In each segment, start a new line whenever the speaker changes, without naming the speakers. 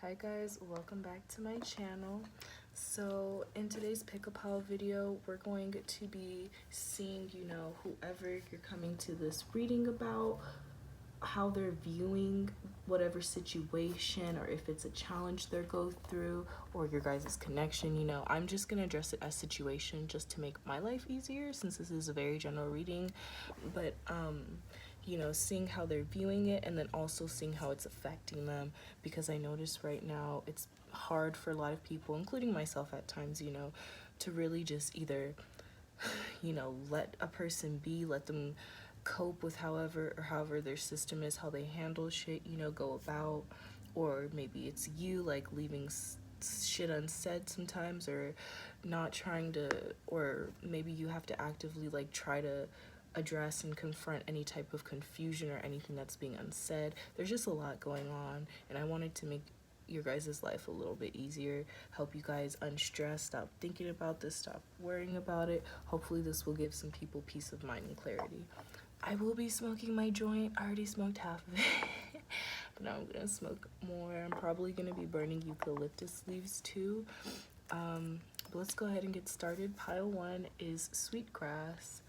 Hi guys, welcome back to my channel. So in today's pick a pile video, we're going to be seeing, whoever you're coming to this reading about, how they're viewing whatever situation, or if it's a challenge they're going through, or your guys' connection. I'm just gonna address it as situation just to make my life easier, since this is a very general reading. But seeing how they're viewing it, and then also seeing how it's affecting them, because I notice right now it's hard for a lot of people, including myself at times, to really just either let a person be, let them cope with however their system is, how they handle shit, go about. Or maybe it's you, like, leaving shit unsaid sometimes, or not trying to, or maybe you have to actively, like, try to address and confront any type of confusion or anything that's being unsaid. There's just a lot going on, and I wanted to make your guys' life a little bit easier, help you guys unstress, stop thinking about this, stop worrying about it. Hopefully this will give some people peace of mind and clarity. I will be smoking my joint. I already smoked half of it, but now I'm gonna smoke more. I'm probably gonna be burning eucalyptus leaves too. But let's go ahead and get started. Pile 1 is sweetgrass.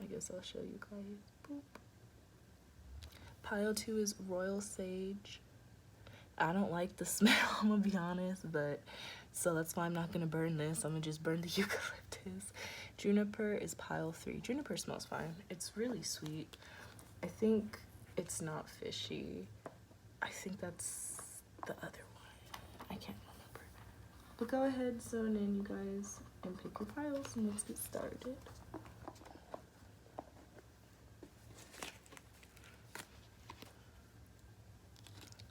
I guess I'll show you guys. Boop. Pile 2 is royal sage. I don't like the smell, I'm gonna be honest, but so that's why I'm not gonna burn this. I'm gonna just burn the eucalyptus. Juniper is pile 3. Juniper smells fine. It's really sweet. I think it's not fishy. I think that's the other one. I can't remember. But go ahead, zone in, you guys, and pick your piles, and let's get started.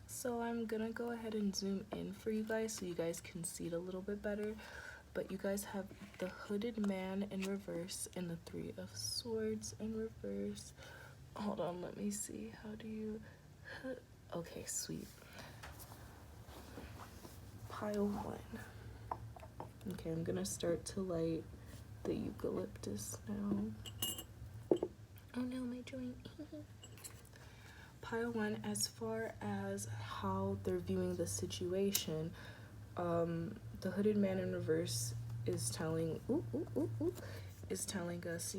So I'm gonna go ahead and zoom in for you guys so you guys can see it a little bit better. But you guys have the hooded man in reverse and the 3 of swords in reverse. Hold on, let me see. How do you... Okay, sweet. Pile 1. Okay, I'm gonna start to light the eucalyptus now. Oh no, my joint. Pile 1, as far as how they're viewing the situation, the hooded man in reverse is telling is telling us,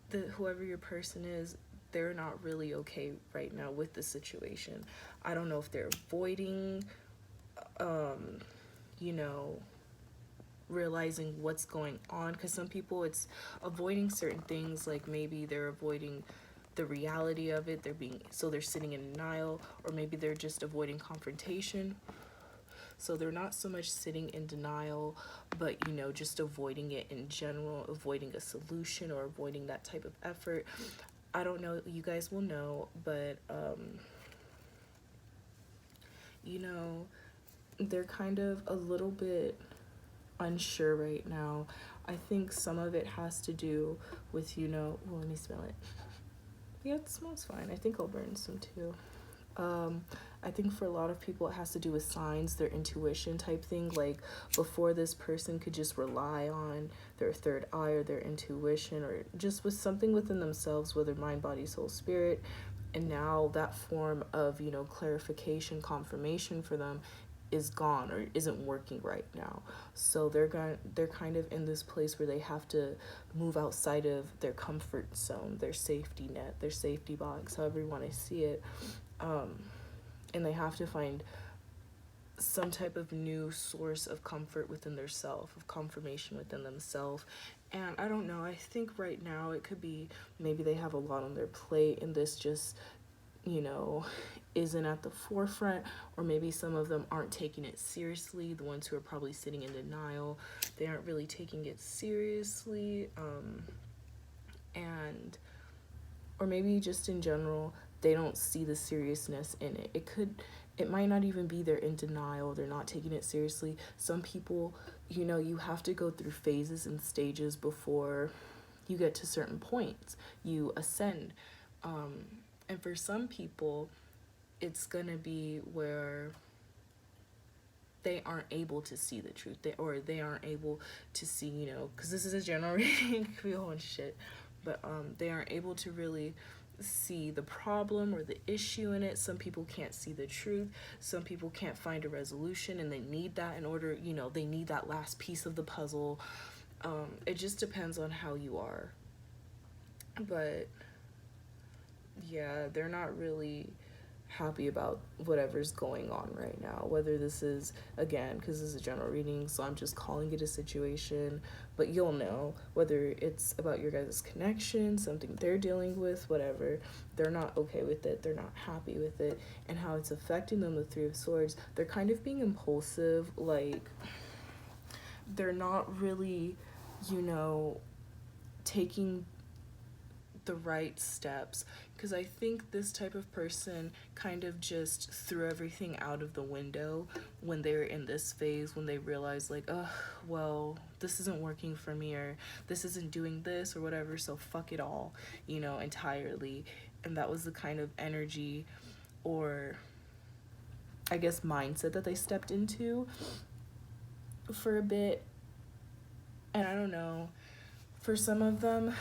that whoever your person is, they're not really okay right now with the situation. I don't know if they're avoiding realizing what's going on, because some people it's avoiding certain things, like maybe they're avoiding the reality of it, they're sitting in denial, or maybe they're just avoiding confrontation. So they're not so much sitting in denial, but just avoiding it in general, avoiding a solution or avoiding that type of effort. I don't know, you guys will know, but they're kind of a little bit unsure right now. I think some of it has to do with, well, let me smell it. Yeah, it smells fine. I think I'll burn some too. I think for a lot of people it has to do with signs, their intuition type thing. Like, before, this person could just rely on their third eye or their intuition, or just with something within themselves, whether mind, body, soul, spirit. And now that form of, clarification, confirmation for them is gone or isn't working right now. So they're kind of in this place where they have to move outside of their comfort zone, their safety net, their safety box, however you want to see it. And they have to find some type of new source of comfort within their self, of confirmation within themselves. And I don't know, I think right now it could be maybe they have a lot on their plate, and this just isn't at the forefront, or maybe some of them aren't taking it seriously. The ones who are probably sitting in denial, they aren't really taking it seriously, or maybe just in general they don't see the seriousness in it. It might not even be they're in denial, they're not taking it seriously. Some people, you have to go through phases and stages before you get to certain points, you ascend. And for some people, it's gonna be where they aren't able to see the truth, they aren't able to see, because this is a general reading, it could be a whole bunch of shit, but they aren't able to really, see the problem or the issue in it. Some people can't see the truth. Some people can't find a resolution, and they need that in order, you know, they need that last piece of the puzzle. It just depends on how you are. But yeah, they're not really happy about whatever's going on right now, whether this is, again, because this is a general reading, so I'm just calling it a situation, but you'll know whether it's about your guys' connection, something they're dealing with, whatever. They're not okay with it, they're not happy with it, and how it's affecting them. The Three of Swords, they're kind of being impulsive, like they're not really, you know, taking the right steps, because I think this type of person kind of just threw everything out of the window when they're in this phase, when they realize like, oh, well, this isn't working for me, or this isn't doing this or whatever, so fuck it all, you know, entirely. And that was the kind of energy, or I guess mindset, that they stepped into for a bit. And I don't know, for some of them,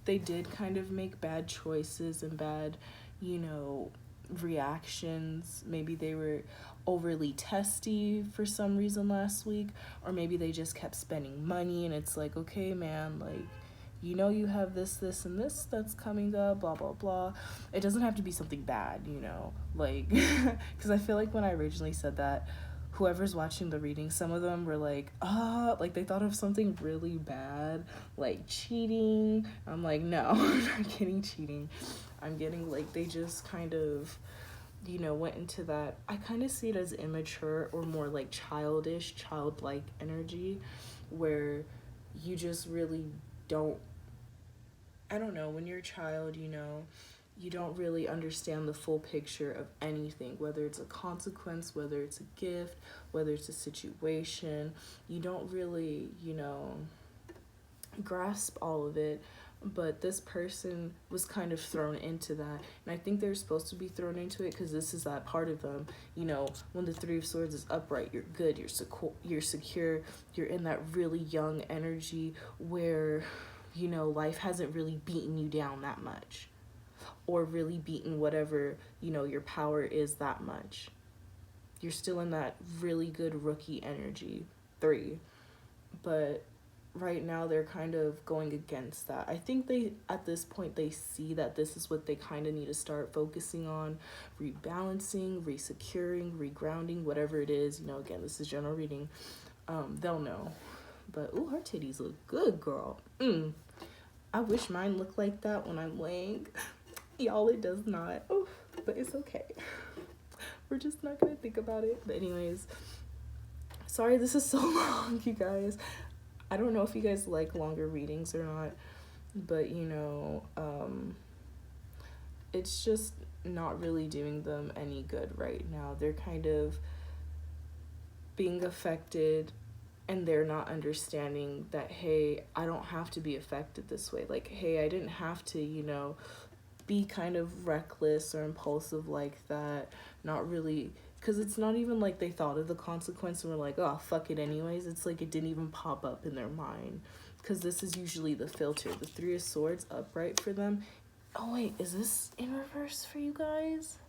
they did kind of make bad choices and bad, you know, reactions. Maybe they were overly testy for some reason last week, or maybe they just kept spending money, and it's like, okay, man, like, you know, you have this, this, and this that's coming up, blah, blah, blah. It doesn't have to be something bad, you know, like, because I feel like when I originally said that, whoever's watching the reading, some of them were like, like they thought of something really bad, like cheating. I'm like, no, I'm not getting cheating. I'm getting like, they just kind of, you know, went into that. I kind of see it as immature, or more like childish, childlike energy, where you just really don't, I don't know, when you're a child, you know, you don't really understand the full picture of anything, whether it's a consequence, whether it's a gift, whether it's a situation. You don't really, you know, grasp all of it. But this person was kind of thrown into that. And I think they're supposed to be thrown into it, because this is that part of them. You know, when the Three of Swords is upright, you're good, you're secure, you're in that really young energy where, you know, life hasn't really beaten you down that much, or really beaten whatever, you know, your power is that much. You're still in that really good rookie energy, 3. But right now they're kind of going against that. I think they, at this point, they see that this is what they kind of need to start focusing on, rebalancing, resecuring, regrounding, whatever it is. You know, again, this is general reading. They'll know. But, ooh, her titties look good, girl. I wish mine looked like that when I'm laying. Y'all, it does not. Oh, but it's okay. We're just not gonna think about it. But anyways, sorry this is so long, you guys. I don't know if you guys like longer readings or not, but you know, it's just not really doing them any good right now. They're kind of being affected, and they're not understanding that, hey, I don't have to be affected this way. Like, hey, I didn't have to, you know, be kind of reckless or impulsive like that. Not really, because it's not even like they thought of the consequence and were like, oh, fuck it anyways. It's like it didn't even pop up in their mind, because this is usually the filter. The Three of Swords upright for them. Oh wait, is this in reverse for you guys?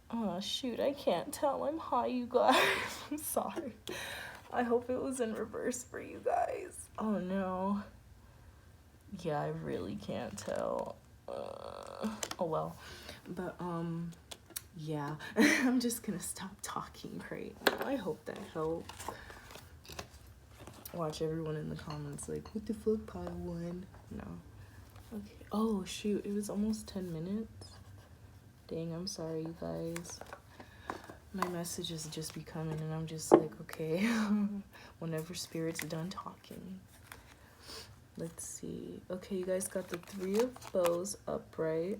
Oh shoot, I can't tell. I'm high, you guys. I'm sorry. I hope it was in reverse for you guys. Oh no. Yeah, I really can't tell. Oh well. But yeah. I'm just gonna stop talking right now. I hope that helped. Watch everyone in the comments like, what the fuck, pile 1? No. Okay. Oh shoot, it was almost 10 minutes. Dang, I'm sorry, you guys. My messages just be coming, and I'm just like, okay. Whenever spirit's done talking. Let's see. Okay, you guys got the Three of Bows upright.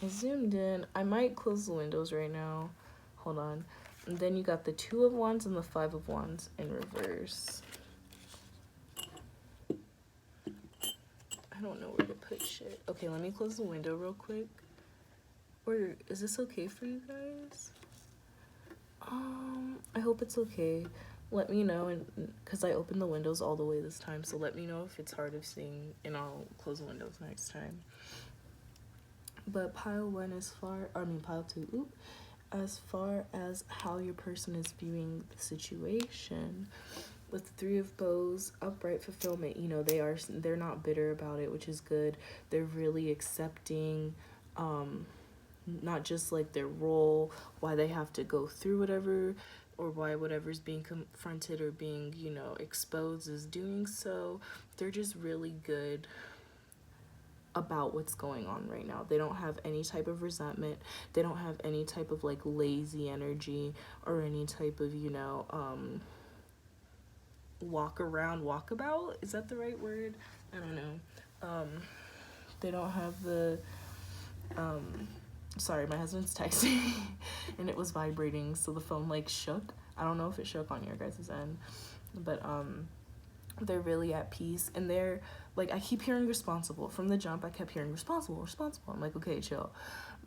I zoomed in. I might close the windows right now. Hold on. And then you got the Two of Wands and the Five of Wands in reverse. I don't know where to put shit. Okay, let me close the window real quick. Or is this okay for you guys? I hope it's okay. let me know, and because I opened the windows all the way this time, so let me know if it's hard of seeing, and I'll close the windows next time. But pile one, pile two, oop, as far as how your person is viewing the situation. With the Three of Bows, upright fulfillment, you know, they're not bitter about it, which is good. They're really accepting, not just like their role, why they have to go through whatever, or why whatever's being confronted or being, you know, exposed is doing so. They're just really good about what's going on right now. They don't have any type of resentment. They don't have any type of like lazy energy or any type of, you know, walkabout. Is that the right word? I don't know. They don't have the, sorry, my husband's texting and it was vibrating, so the phone like shook. I don't know if it shook on your guys' end, but they're really at peace, and they're like, I keep hearing responsible from the jump. I kept hearing responsible. I'm like, okay, chill.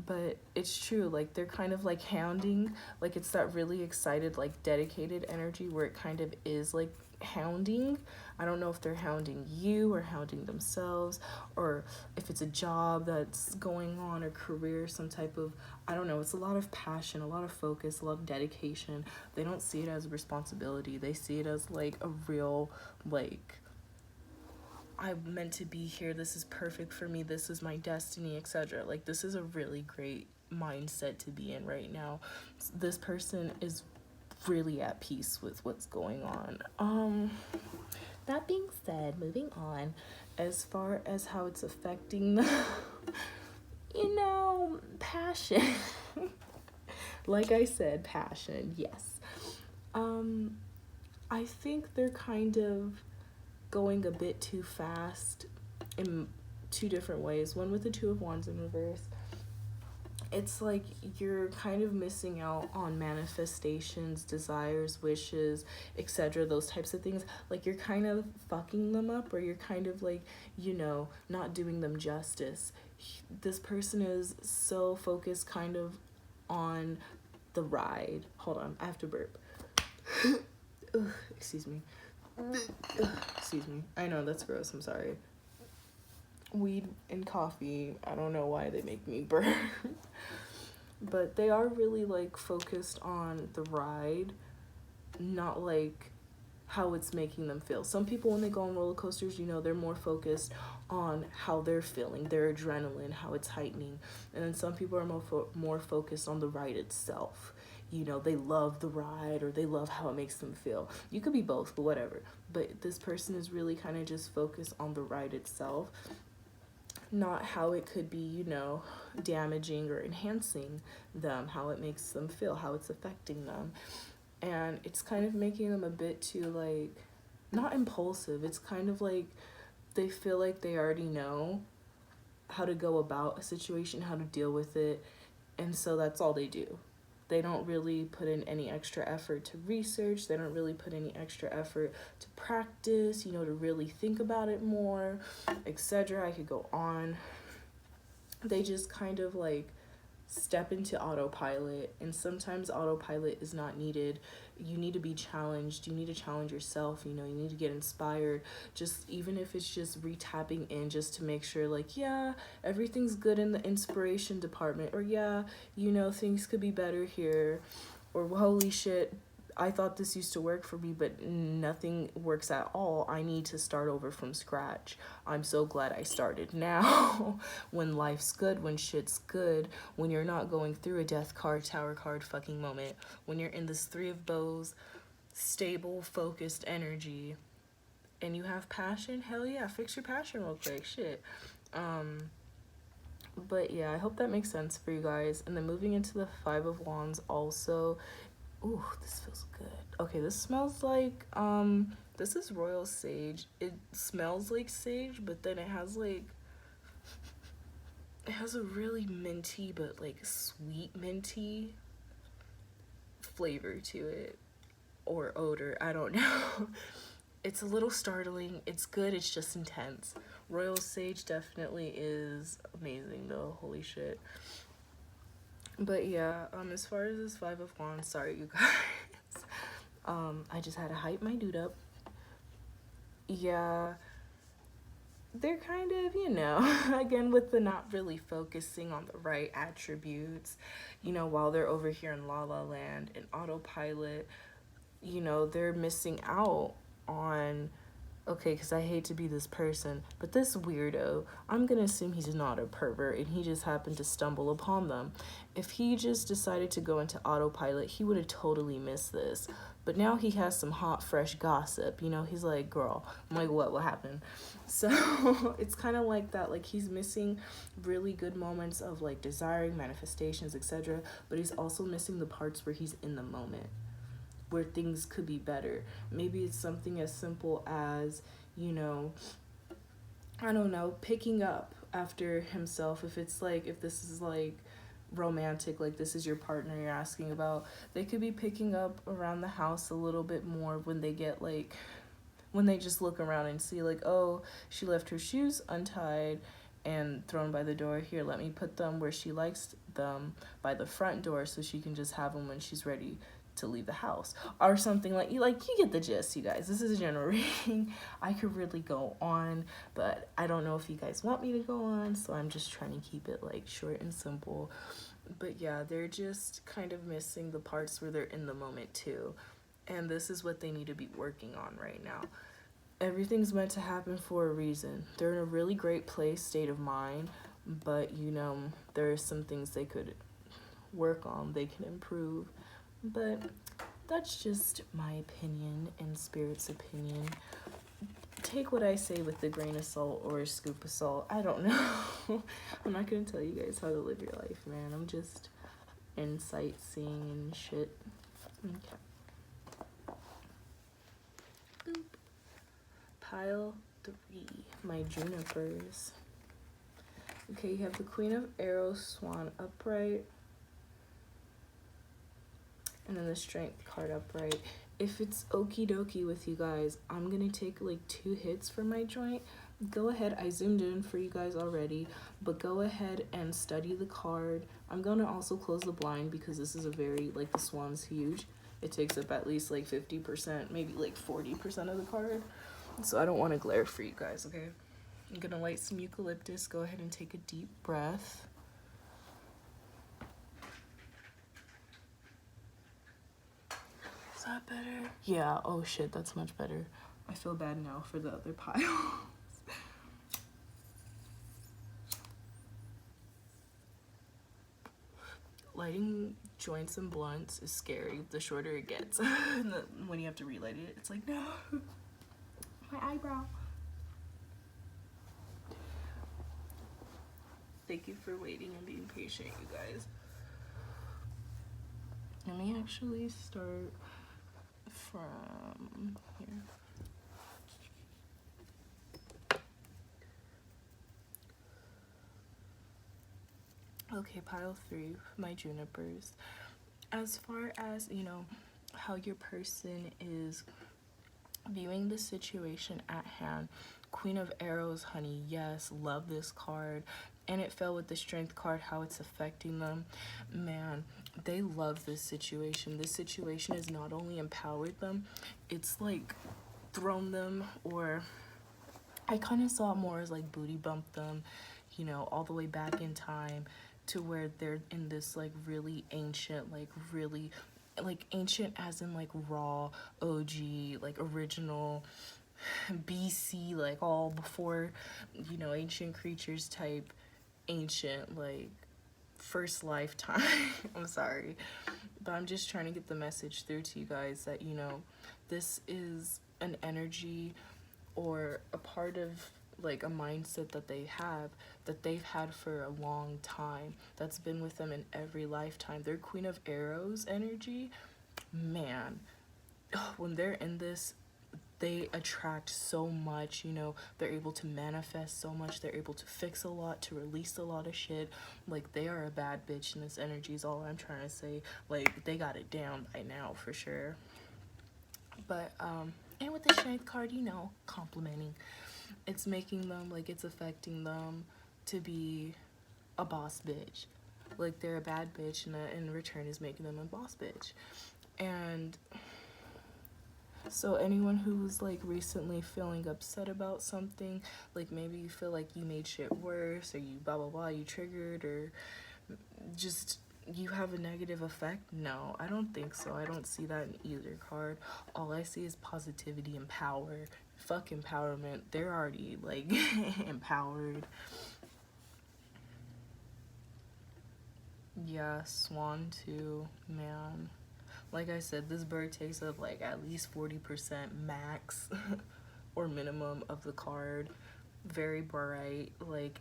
But it's true, like they're kind of like hounding, like it's that really excited, like dedicated energy where it kind of is like hounding. I don't know if they're hounding you or hounding themselves, or if it's a job that's going on or career, some type of, I don't know, it's a lot of passion, a lot of focus, a lot of dedication. They don't see it as a responsibility. They see it as like a real, like, I'm meant to be here, this is perfect for me, this is my destiny, etc. Like, this is a really great mindset to be in right now. This person is really at peace with what's going on. That being said, moving on, as far as how it's affecting the you know, passion. Like I said, passion, yes. I think they're kind of going a bit too fast in two different ways. One with the Two of Wands in reverse. It's like you're kind of missing out on manifestations, desires, wishes, etc. Those types of things. Like you're kind of fucking them up, or you're kind of like, you know, not doing them justice. This person is so focused kind of on the ride. Hold on, I have to burp. Ugh, excuse me. Excuse me. I know, that's gross. I'm sorry. Weed and coffee, I don't know why they make me burp. But they are really like focused on the ride, not like how it's making them feel. Some people, when they go on roller coasters, you know, they're more focused on how they're feeling, their adrenaline, how it's heightening. And then some people are more focused on the ride itself. You know, they love the ride, or they love how it makes them feel. You could be both, but whatever. But this person is really kind of just focused on the ride itself, not how it could be, you know, damaging or enhancing them, how it makes them feel, how it's affecting them. And it's kind of making them a bit too, like, not impulsive. It's kind of like they feel like they already know how to go about a situation, how to deal with it. And so that's all they do. They don't really put in any extra effort to research. They don't really put any extra effort to practice, you know, to really think about it more, etc. I could go on. They just kind of like step into autopilot, and sometimes autopilot is not needed. You need to be challenged. You need to challenge yourself. You know, you need to get inspired, just even if it's just re-tapping in, just to make sure, like, yeah, everything's good in the inspiration department, or yeah, you know, things could be better here, or holy shit, I thought this used to work for me, but nothing works at all. I need to start over from scratch. I'm so glad I started now. When life's good, when shit's good, when you're not going through a death card, tower card fucking moment, when you're in this Three of Bows, stable, focused energy, and you have passion, hell yeah, fix your passion real quick, shit. But yeah, I hope that makes sense for you guys. And then moving into the Five of Wands also, ooh, this feels good. Okay, this smells like, this is royal sage. It smells like sage, but then it has like, it has a really minty, but like sweet minty flavor to it, or odor, I don't know. It's a little startling. It's good, it's just intense. Royal sage definitely is amazing though, holy shit. But yeah, as far as this Five of Wands, sorry you guys. I just had to hype my dude up. Yeah, they're kind of, you know, again, with the not really focusing on the right attributes, you know, while they're over here in La La Land and autopilot, you know, they're missing out on, okay, because I hate to be this person, but this weirdo, I'm gonna assume he's not a pervert and he just happened to stumble upon them. If he just decided to go into autopilot, he would have totally missed this. But now he has some hot, fresh gossip. You know, he's like, girl, I'm like, what happened? So it's kind of like that. Like, he's missing really good moments of like desiring, manifestations, etc. But he's also missing the parts where he's in the moment, where things could be better. Maybe it's something as simple as, you know, I don't know, picking up after himself. If it's like, if this is like romantic, like this is your partner you're asking about, they could be picking up around the house a little bit more when they get like, when they just look around and see like, oh, she left her shoes untied and thrown by the door. Here, let me put them where she likes them, by the front door, so she can just have them when she's ready to leave the house, or something. Like you get the gist, you guys. This is a general reading. I could really go on, but I don't know if you guys want me to go on, so I'm just trying to keep it like short and simple. But yeah, they're just kind of missing the parts where they're in the moment too, and this is what they need to be working on right now. Everything's meant to happen for a reason. They're in a really great place, state of mind, but you know, there are some things they could work on, they can improve. But that's just my opinion and Spirit's opinion. Take what I say with a grain of salt or a scoop of salt. I don't know. I'm not gonna tell you guys how to live your life, man. I'm just insight seeing and shit. Okay. Boop. Pile 3, my junipers. Okay, you have the Queen of Arrows, Swan upright, and then the Strength card upright. If it's okie dokie with you guys, I'm gonna take like 2 hits for my joint. Go ahead, I zoomed in for you guys already, but go ahead and study the card. I'm gonna also close the blind because this is a very, like, the swan's huge. It takes up at least like 50%, maybe like 40% of the card. So I don't want to glare for you guys, okay? I'm gonna light some eucalyptus. Go ahead and take a deep breath. Is that better? Yeah, oh shit, that's much better. I feel bad now for the other piles. Lighting joints and blunts is scary. The shorter it gets. And when you have to relight it, it's like, no. My eyebrow. Thank you for waiting and being patient, you guys. Let me actually start from here. Okay, pile 3, my junipers. As far as, you know, how your person is viewing the situation at hand, Queen of Arrows, honey, yes, love this card. And it fell with the Strength card, how it's affecting them. Man, they love this situation. This situation has not only empowered them, it's like thrown them, or I kind of saw it more as like booty bumped them, you know, all the way back in time to where they're in this like really ancient, like really, like ancient as in like raw, OG, like original, BC, like all before, you know, ancient creatures type, ancient, like first lifetime. I'm sorry, but I'm just trying to get the message through to you guys that, you know, this is an energy or a part of like a mindset that they have, that they've had for a long time, that's been with them in every lifetime. Their Queen of Arrows energy, man, when they're in this, they attract so much, you know, they're able to manifest so much, they're able to fix a lot, to release a lot of shit. Like, they are a bad bitch in this energy is all I'm trying to say. Like, they got it down by now for sure. But and with the Strength card, you know, complimenting, it's making them, like, it's affecting them to be a boss bitch. Like, they're a bad bitch, and in return is making them a boss bitch. And So anyone who's like recently feeling upset about something, like maybe you feel like you made shit worse, or you blah blah blah, you triggered, or just you have a negative effect. No, I don't think so. I don't see that in either card. All I see is positivity and power. Fuck empowerment. They're already like empowered. Yeah, Swan too, man. Like I said, this bird takes up like at least 40% max or minimum of the card. Very bright. Like,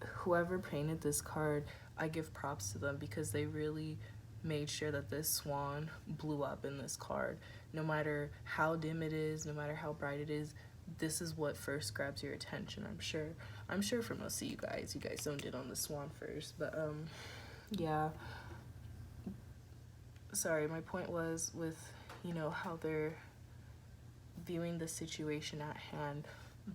whoever painted this card, I give props to them because they really made sure that this swan blew up in this card. No matter how dim it is, no matter how bright it is, this is what first grabs your attention. I'm sure for most of you guys zoned in on the swan first, but yeah. Sorry, my point was with, you know, how they're viewing the situation at hand.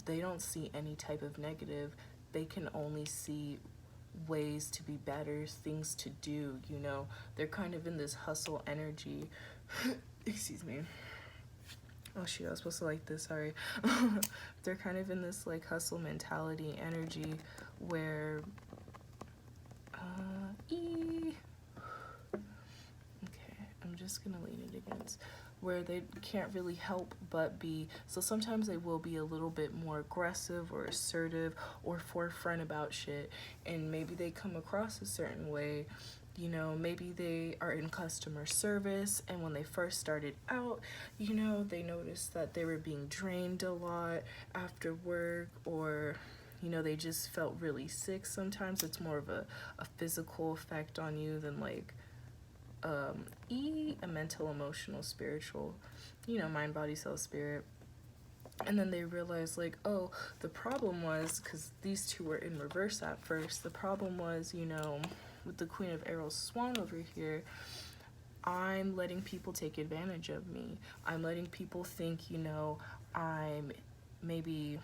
They don't see any type of negative. They can only see ways to be better, things to do, you know. They're kind of in this hustle energy. Excuse me. Oh shoot, I was supposed to like this, sorry. They're kind of in this like hustle mentality energy where okay, I'm just gonna lean it against where they can't really help but be. So sometimes they will be a little bit more aggressive or assertive or forefront about shit, and maybe they come across a certain way. You know, maybe they are in customer service, and when they first started out, you know, they noticed that they were being drained a lot after work, or you know, they just felt really sick. Sometimes it's more of a physical effect on you than like a mental, emotional, spiritual, you know, mind, body, soul, spirit. And then they realized, like, oh, the problem was, because these two were in reverse at first, the problem was, you know, with the Queen of Arrows Swan over here, I'm letting people take advantage of me. I'm letting people think, you know, I'm maybe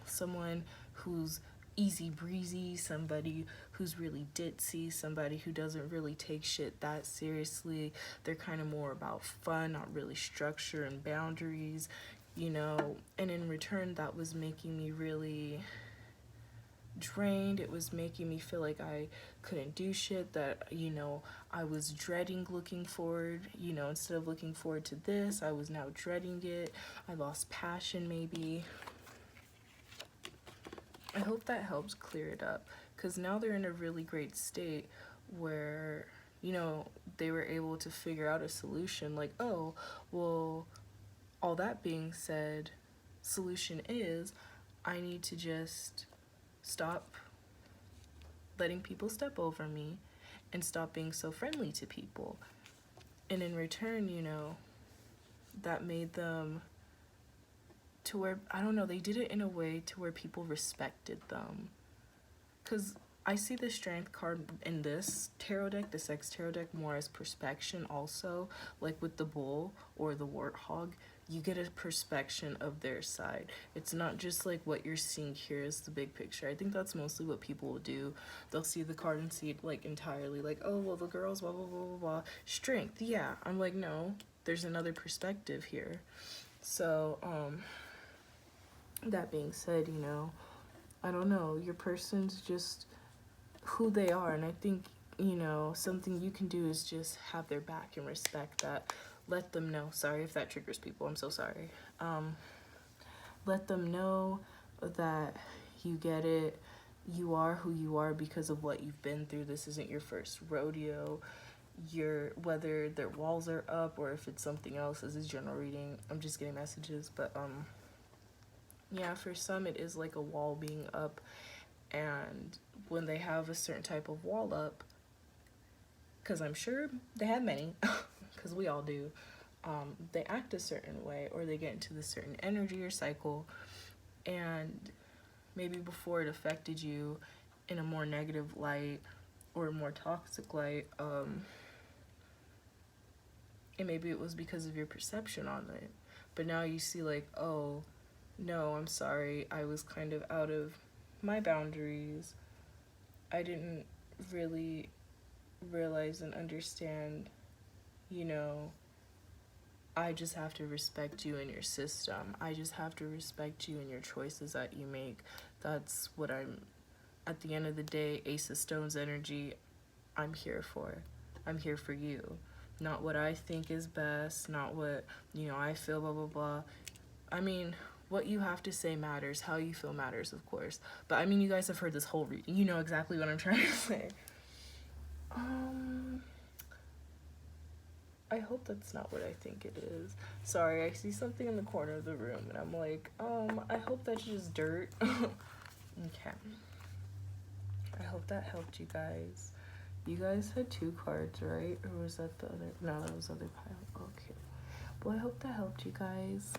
someone who's easy breezy, somebody who's really ditzy, somebody who doesn't really take shit that seriously. They're kind of more about fun, not really structure and boundaries, you know. And in return, that was making me really drained. It was making me feel like I couldn't do shit, that, you know, I was dreading looking forward, you know, instead of looking forward to this, I was now dreading it. I lost passion maybe. I hope that helps clear it up, because now they're in a really great state where, you know, they were able to figure out a solution. Like, oh, well, all that being said, solution is I need to just stop letting people step over me and stop being so friendly to people. And in return, you know, that made them to where, I don't know, they did it in a way to where people respected them. Because I see the strength card in this tarot deck, the Sex Tarot deck, more as perspection also. Like with the bull or the warthog, you get a perspection of their side. It's not just like what you're seeing here is the big picture. I think that's mostly what people will do. They'll see the card and see it like entirely, like, oh, well, the girl's blah, blah, blah, blah, blah. Strength, yeah. I'm like, no, there's another perspective here. So, that being said, you know, I don't know, your person's just who they are, and I think, you know, something you can do is just have their back and respect that. Let them know. Sorry if that triggers people, I'm so sorry. Let them know that you get it. You are who you are because of what you've been through. This isn't your first rodeo. Whether their walls are up or if it's something else, this is general reading. I'm just getting messages, but yeah, for some it is like a wall being up, and when they have a certain type of wall up, because I'm sure they have many, because we all do, they act a certain way, or they get into this certain energy or cycle, and maybe before it affected you in a more negative light or a more toxic light, and maybe it was because of your perception on it, but now you see like, oh, no, I'm sorry, I was kind of out of my boundaries. I didn't really realize and understand, you know, I just have to respect you and your system. I just have to respect you and your choices that you make. That's what I'm, at the end of the day, Ace of Stones energy, I'm here for. I'm here for you. Not what I think is best, not what, you know, I feel, blah, blah, blah. I mean, what you have to say matters. How you feel matters, of course. But I mean, you guys have heard this whole reading. You know exactly what I'm trying to say. I hope that's not what I think it is. Sorry, I see something in the corner of the room and I'm like, I hope that's just dirt. Okay. I hope that helped you guys. You guys had 2 cards, right? Or was that the other? No, that was the other pile. Okay. Well, I hope that helped you guys.